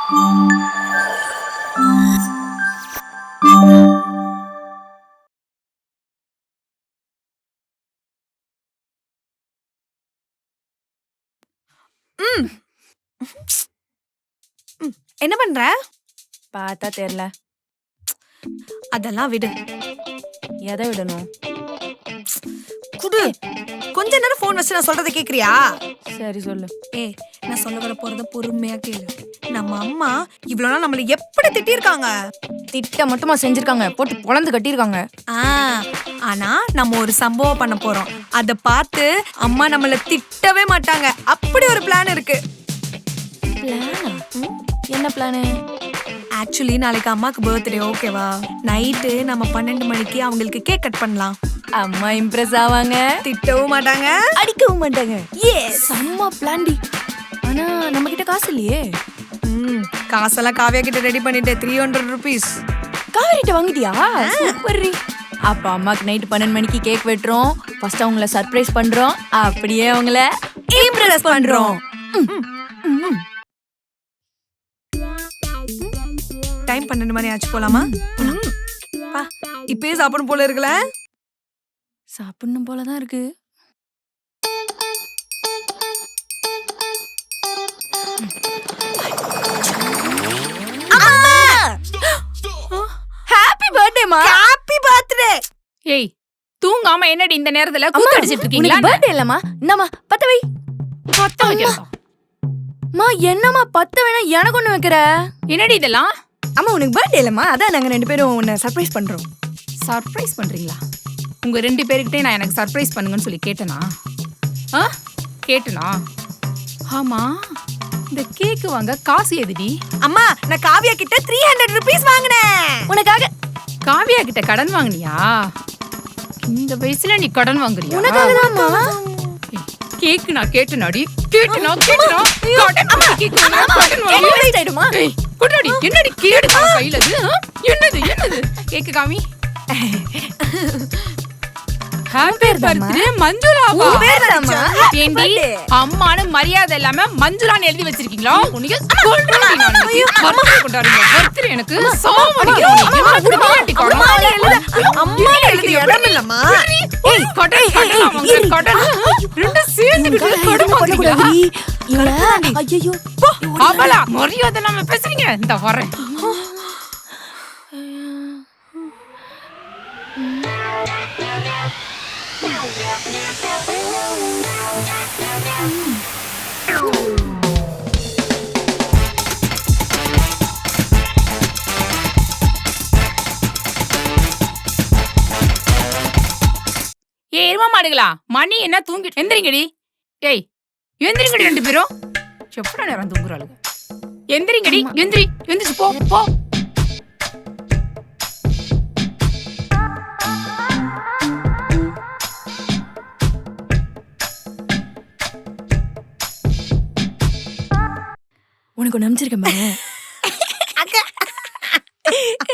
ம். என்ன பண்ற? பார்த்தா தெரியல. அதெல்லாம் விடு. எதை விடணும்? குடு. கொஞ்ச நேரம் போன் வச்சு நான் சொல்றத கேக்குறியா? சரி சொல்லு. ஏய், நான் சொல்ல வர போறத பொறுமையா கேளு. நம்ம அம்மா இவ்வளவு நாள் நம்மள எப்படி திட்டிருக்காங்க? திட்ட மட்டுமா செஞ்சிருக்காங்க, போட்டு பொளந்து கட்டியிருக்காங்க. ஆனா நம்ம ஒரு சம்பவம் பண்ண போறோம். அத பார்த்து அம்மா நம்மள திட்டவே மாட்டாங்க. அப்படி ஒரு பிளான் இருக்கு. பிளானா? என்ன பிளானு? ஆக்சுவலி நாளைக்கு அம்மாக்கு பர்த்டே, ஓகேவா? நைட்டு நம்ம 12 மணிக்கு அவங்களுக்கு கேக் கட் பண்ணலாம். அம்மா இம்ப்ரெஸ் ஆவாங்க, திட்டவும் மாட்டாங்க, அடிக்கவும் மாட்டாங்க. செம்ம பிளான் டி. ஆனா நம்ம கிட்ட காசு இல்லையே. காசெல்லாம் காவியா கிட்ட ரெடி பண்ணிட்டேன். 300 rupees. காவேரிட்ட வாங்கிட்டியா? சூப்பர் ரி. அப்ப அம்மாக்கு நைட் 12 மணிக்கு கேக் வெட்டுறோம். ஃபர்ஸ்ட் அவங்கள சர்ப்ரைஸ் பண்றோம். அப்படியே அவங்கள இம்ப்ரெஸ் பண்றோம். டைம் 12 மணி ஆச்சு, போலாமா? பா, இப்பயே சாப்பிடும் போல இருக்குல்ல? சாப்பிடணும் போலதான் இருக்கு. ஹாப்பி பர்த்டே மா. Happy birthday. ஏய், தூங்காம என்னடி இந்த நேரத்துல கூத்து அடிச்சிட்டு இருக்கீங்களா? பர்த்டே இல்லம்மா. இந்தம்மா பத்த வை. பத்த வைக்கிறதா? மா என்னம்மா பத்த வேணா எனக்கு ஒண்ணு வைக்கிற? என்னடி இதெல்லாம்? அம்மா உனக்கு பர்த்டே இல்லம்மா, அதான் நாங்க 2 பேரும் உன்னை சர்ப்ரைஸ் பண்றோம். சர்ப்ரைஸ் பண்றீங்களா? உங்க 2 பேருக்கிட்டே நான் எனக்கு சர்ப்ரைஸ் பண்ணுங்கன்னு சொல்லி கேட்டனா? கேட்டனா? ஆமா, இந்த கேக்கு வாங்க காசு எதுடி? அம்மா, நான் காவியா கிட்ட 300 rupees வாங்கினேன். உனக்காக. காவியா கிட்ட கடன் வாங்குனியா? இந்த வயசுல நீ கடன் வாங்குறியா? உனக்காக தான்மா. கேக்கு நான் கேட்டனாடி, கேட்டனா கடன் வாங்கி கடன் வாங்கி வேஸ்ட் ஆயிடுமா? குடாடி என்னடி கேடு கையில இது? என்னது கேக்கு காமி. ஹாப்பி பர்த்டே மஞ்சுளாவா? பேர்தாம்மா. ஏண்டி அம்மானு மரியாதை இல்லாம மஞ்சுளான்னு எழுதி வச்சிருக்கீங்களா? உனக்கு சொல்றேன் நான். பர்த்டே கொண்டாடுங்க. பர்த்டே எனக்கு சாவடிக்கிறோம். நீ என்ன குடுமாட்டி கொடு. அம்மா எழுதி இடம் இல்லம்மா. ஏய் கடன் ரெண்டு சேர்ந்து கடன் வாங்குறீங்களா? ஐயோ அவளா மரியாதை இல்லாம பேசுறீங்க. இந்த வரேன். ஏய் எருமா மாடுகளா, மணி என்ன தூங்கி எந்திரிங்கடி. ஏய் எந்திரிங்கடி 2 பேரும். எப்படா நேரம் தூங்குறாளுங்க? எந்திரிங்கடி, எந்திரிச்சு போ. உனக்கு ஒண்ணு அனுப்பிச்சிருக்கேன் பாரு.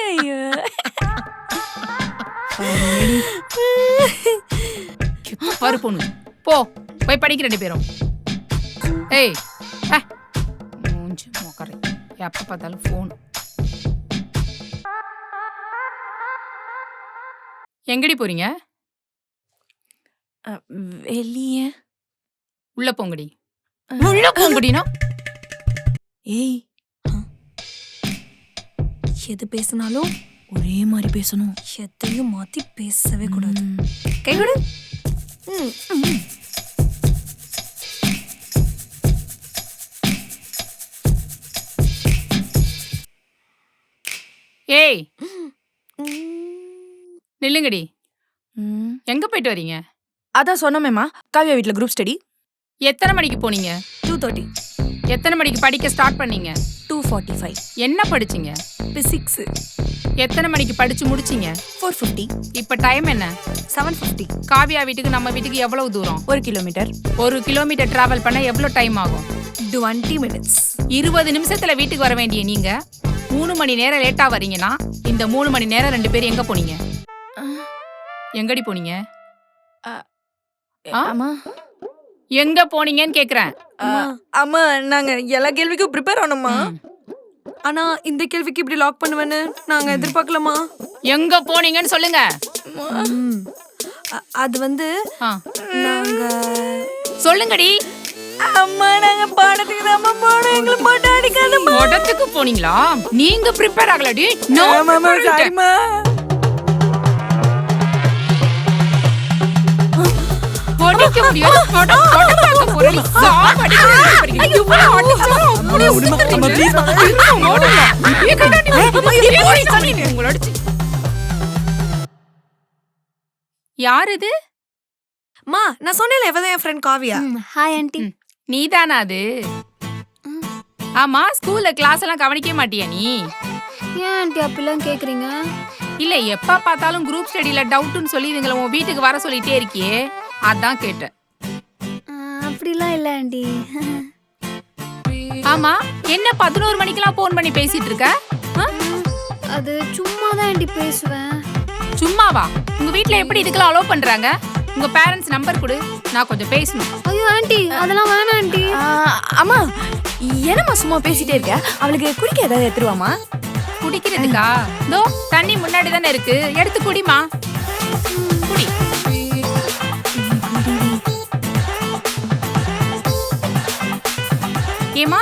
ஐயோ பாரு பொண்ணு, போய் படிக்க 2 பேரும். ஏய் மூஞ்சி மொக்கரை, எப்ப பார்த்தாலும் போன். எங்கடி போறீங்க? வெளியே. உள்ள போங்கடினா. ஏய், எது பேசினாலும் ஒரே மாதிரி பேசணும். எதையும் மாத்தி பேசவே கூடாது. கை கொடு. ஏய் நில்லுங்கடி. எங்க போயிட்டு வரீங்க? அதான் சொன்னமேமா, காவியா வீட்ல குரூப் ஸ்டடி. எத்தனை மணிக்கு போனீங்க? 2:30. எத்தனை மணிக்கு படிக்க ஸ்டார்ட் பண்ணீங்க? 2:45. என்ன படிச்சீங்க? பிசிக்ஸ். எத்தனை மணிக்கு படிச்சு முடிச்சீங்க? 4:50. இப்ப டைம் என்ன? 7:50. காவியா வீட்டுக்கு நம்ம வீட்டுக்கு எவ்வளவு தூரம்? 1 கிலோமீட்டர். 1 கிலோமீட்டர் டிராவல் பண்ண எவ்வளவு டைம் ஆகும்? 20 minutes. 20 நிமிஷத்துல வீட்டுக்கு வர வேண்டிய நீங்க 3 மணி நேரம் லேட்டா வரீங்கன்னா இந்த 3 மணி நேரம் 2 பேரும் எங்க போனீங்க? எங்கடி போனீங்க? அம்மா எங்க போனீங்கன்னு கேக்குறேன். அம்மா, நாங்க எல்லா கேள்விக்கும் ப்ரிப்பேர் ஆனோம்மா. ஆனா இந்த கேள்விக்கு இப்படி லாக் பண்ணுவேன்னு நாங்க எதிர்பார்க்கலாமா? எங்க போனீங்கன்னு சொல்லுங்க. அது வந்து நாங்க சொல்லுங்கடி. அம்மா நாங்க பாடத்துக்கு தான் போனோம். எங்களை போட்டு அடிக்காதம்மா. படத்துக்கு போனீங்களா? நீங்க ப்ரிப்பேர் ஆகலடி. நோ மாமா சாரிமா. படிக்க முடியாது. படம் பார்க்க போறீங்க. சாப் அடிக்கிறீங்க. இவ்வளவு அடிச்சா அப்படியே உடுமா ப்ளீஸ். ஓடுங்க. உங்களை அடிச்சு. யார் இது? மா நான் சொன்னேன்ல இவதான் என் ஃப்ரெண்ட் காவியா. Hi aunty. நீதானா அது? ஆமா ஸ்கூல்ல கிளாஸ் எல்லாம் கவனிக்க மாட்டியா நீ? ஏன் ஆண்டி அப்படிலாம் கேக்குறீங்க? இல்ல எப்ப பார்த்தாலும் குரூப் ஸ்டடியில டவுட்னு சொல்லி இவங்கள உன் வீட்டுக்கு வர சொல்லிட்டே இருக்கியே, அதான் கேட்டேன். அப்படிலாம் இல்ல ஆண்டி. ஆமா என்ன 11 மணிக்கெல்லாம் போன் பண்ணி பேசிட்டு இருக்க? அது சும்மா தான் ஆண்டி பேசுவேன். சும்மாவா? உங்க வீட்ல எப்படி இதுக்கெல்லாம் அலோவ் பண்றாங்க? உங்க பேரண்ட்ஸ் நம்பர் கொடு, நான் கொஞ்சம் பேசணும். ஐயோ ஆண்டி அதெல்லாம் வேணாம் ஆண்டி. அம்மா என்னம்மா சும்மா பேசிட்டே இருக்க? அவளுக்கு குடிக்க ஏதாவது எடுத்துருவாமா? குடிக்கிறதுக்கா? தோ தண்ணி முன்னாடி தானே இருக்கு, எடுத்து குடிமா. குடி. ஏமா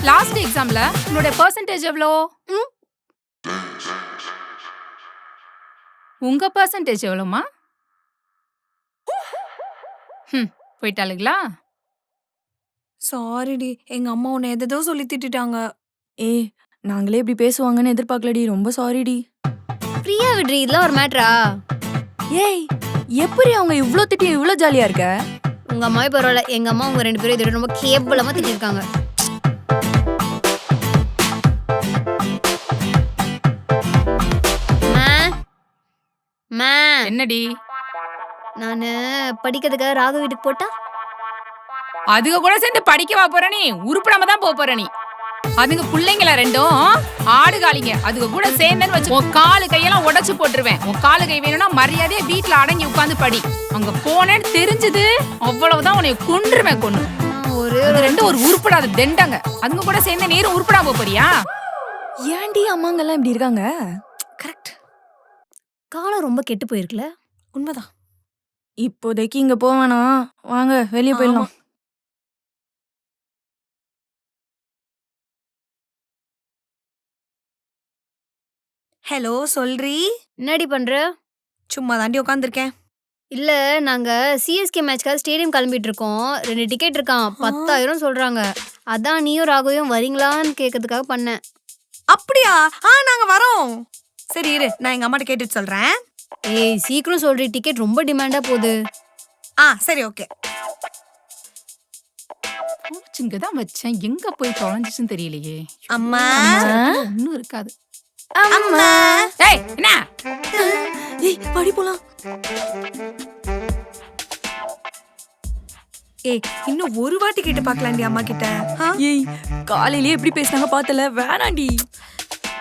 லாஸ்ட் எக்ஸாம்ல உன்னோட பெர்சன்டேஜ் எவ்வளோ? உங்க பெர்சன்டேஜ் எவ்வளோமா? போயிட்டாளுங்களா? சாரிடி, எங்க அம்மா உன்னை எதோ சொல்லி திட்டாங்க. ஏய் நாங்களே இப்படி பேசுவாங்கன்னு எதிர்பார்க்கலடி, ரொம்ப சாரிடி. ஃப்ரீயா விடுறீ, இதெல்லாம் ஒரு மேட்டரா? ஏய் எப்படி அவங்க இவ்ளோ திட்டி இவ்ளோ ஜாலியா இருக்க? உங்க அம்மாவே பரவாயில்ல, எங்க அம்மா உங்க 2 பேரும் இதோட ரொம்ப கேவலமா திட்டிருக்காங்க. என்னடி? நானு படிக்கிறதுக்காக ராகு வீட்டுக்கு போட்டா அதுக கூட சேர்ந்து படிக்கவா போற நீ? உருப்படாம தான் போற நீ. அதுங்க பிள்ளைங்கள ரெண்டும் ஆடுகாலிங்க. அதுக கூட சேர்ந்தேன்னு வச்சு உன் காலு கையெல்லாம் உடைச்சு போட்டுருவேன். உன் காலு கை வேணும்னா மரியாதையா வீட்டுல அடங்கி உட்காந்து படி. அங்க போனேன்னு தெரிஞ்சது அவ்வளவுதான், உன்னை கொன்றுவேன். கொன்னு ஒரு ரெண்டும் ஒரு உருப்படாத தெண்டங்க. அதுங்க கூட சேர்ந்து நீரும் உருப்படாம போறியா? ஏன்டி அம்மாங்கெல்லாம் இப்படி இருக்காங்க? கரெக்ட். காலம் ரொம்ப கெட்டு போயிருக்குல. உண்மைதான். இப்போதைக்கு இங்க போவேனா, வாங்க வெளியே போயிடலாம். ஹலோ சொல்றி. என்னடி பண்ற? சும்மா தாண்டி உட்காந்துருக்கேன். இல்ல நாங்க சிஎஸ்கே மேட்ச்க்காக ஸ்டேடியம் கிளம்பிட்டு இருக்கோம். 2 டிக்கெட் இருக்கான், 10,000 சொல்றாங்க. அதான் நீயும் ராகுவையும் வரீங்களான்னு கேட்கறதுக்காக பண்ணேன். அப்படியா? நாங்க வரோம். சரி இரு, நான் எங்க அம்மாட்ட கேட்டுட்டு சொல்றேன். ஏய் சீக்கிரம் சொல்றி, டிக்கெட் ரொம்ப டிமாண்டா போகுது. சரி ஓகே. இங்கதான் வச்சேன், எங்க போய் தொலைஞ்சிச்சுன்னு தெரியலையே. அம்மா ஒன்னும் இருக்காது. அம்மா. ஏய் என்ன? ஏய் படி போலாம். ஏய் இன்னும் ஒரு வாட்டி கேட்டு பார்க்கலாம்டி அம்மா கிட்ட. ஏய் காலையிலே எப்படி பேசினாங்க பார்த்தல, வேணாண்டி.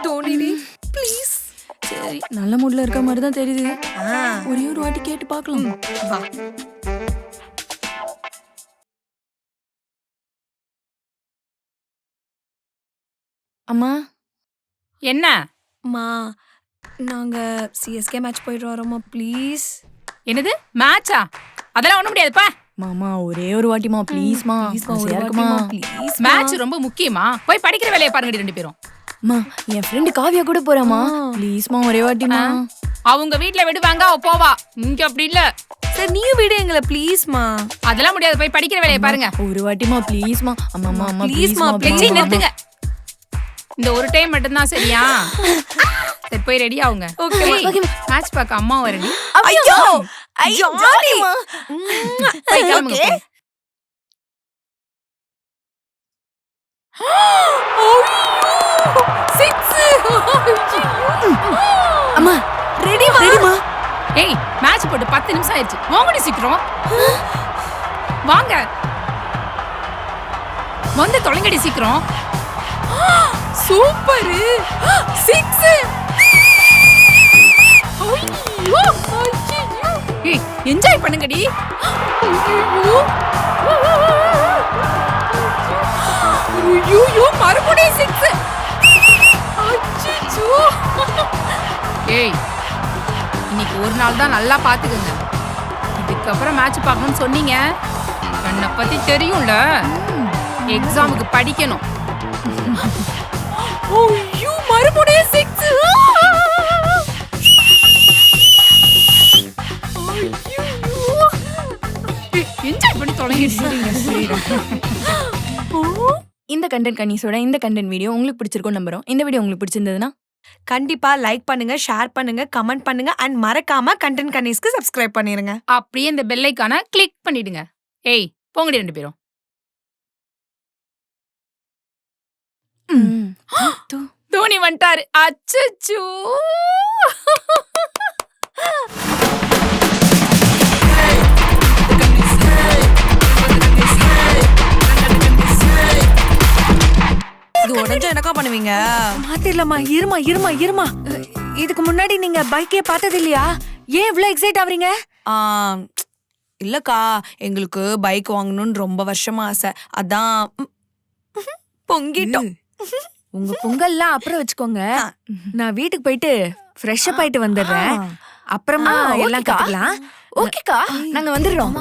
டோனிடி ப்ளீஸ். சரி நல்ல மூட்ல இருக்க மாதிரி தான் தெரியுது. ஒரே ஒரு வாட்டி கேட்டு பார்க்கலாம். வா. அம்மா. என்ன? அம்மா நாங்க சிஎஸ்கே மேட்ச் போயிட்டு வரோமா ப்ளீஸ். என்னது மேட்சா? அதெல்லாம் ஒண்ணும் முடியாதுப்பா. மாமா ஒரே ஒரு வாட்டிமா ப்ளீஸ்மா. ப்ளீஸ். மேட்ச் ரொம்ப முக்கியமா? போய் படிக்கிற வேலையை பாருங்க 2 பேரும். அம்மா என் ஃப்ரெண்ட் காவியா கூட போறாமா, ப்ளீஸ்மா ஒரே வாட்டிமா. அவங்க வீட்ல விடுவாங்க, அவ போவா. இங்க அப்படி இல்ல. சரி நீயும் விடு எங்களை ப்ளீஸ்மா. அதெல்லாம் முடியாது, போய் படிக்கிற வேலையை பாருங்க. ஒரு வாட்டிமா ப்ளீஸ்மா. அம்மா அம்மா ப்ளீஸ்மா ப்ளீஸ். நிறுத்துங்க. இந்த ஒரு டைம் மட்டும் தான் சரியா? சரி போய் ரெடி ஆவுங்க. ஓகே மேட்ச் பார்க்க அம்மா வரடி. ஐயோ ஜாலிமா. போய் கிளம்புங்க. அம்மா ரெடிமா. ஏய் மேட்ச் போட்டு 10 நிமிஷம் ஆயிடுச்சு, வாங்கடி சீக்கிரம் வாங்க. வந்து தொலைங்கடி சீக்கிரம். சூப்பர் 6. ஏய் என்ஜாய் பண்ணுங்கடி. ஐயோ மறுபடியும் 6. அதனால தான் நல்லா பாத்துக்கோங்க. இதுக்கப்புறம் மேட்ச் பார்க்கணும்னு சொன்னீங்க. என்னை பத்தி தெரியும்ல, எக்ஸாமுக்கு படிக்கணும். ஐயோ மறுபடியும் 6. என்ஜாய் பண்ணி தொலைங்க. இந்த கண்டென்ட் கன்னிஸோட இந்த கண்டென்ட் வீடியோ உங்களுக்கு பிடிச்சிருக்கும் நம்புறோம். இந்த வீடியோ உங்களுக்கு பிடிச்சிருந்ததுன்னா கண்டிப்பா லைக் பண்ணுங்க, ஷேர் பண்ணுங்க, கமெண்ட் பண்ணுங்க அண்ட் மறக்காம கண்டென்ட் கன்னிஸ்க்கு சப்ஸ்கிரைப் பண்ணிருங்க. அப்படியே இந்த பெல் ஐகானை கிளிக் பண்ணிடுங்க. ஏய் போங்கடி 2 பேரும். தோனி வந்துட்டாரு. அச்சச்சோ. இது உடஞ்சா என்னக்கா பண்ணுவீங்க? மாத்திரலாமா? இருமா. இதுக்கு முன்னாடி நீங்க பைக்கே பார்த்தது இல்லையா? ஏன் இவ்ளோ எக்ஸைட் ஆவறீங்க? இல்லக்கா, எங்களுக்கு பைக் வாங்கணும்னு ரொம்ப வருஷமா ஆசை. அதான் பொங்கிட்டோம். உங்க பொங்கல்லாம் அப்புறம் வச்சுக்கோங்க. நான் வீட்டுக்கு போயிட்டு ஃப்ரெஷ் அப் ஆயிட்டு வந்துடுறேன். அப்புறமா எல்லாம் கத்துக்கலாம். ஓகேக்கா, நாங்க வந்துடுறோம்.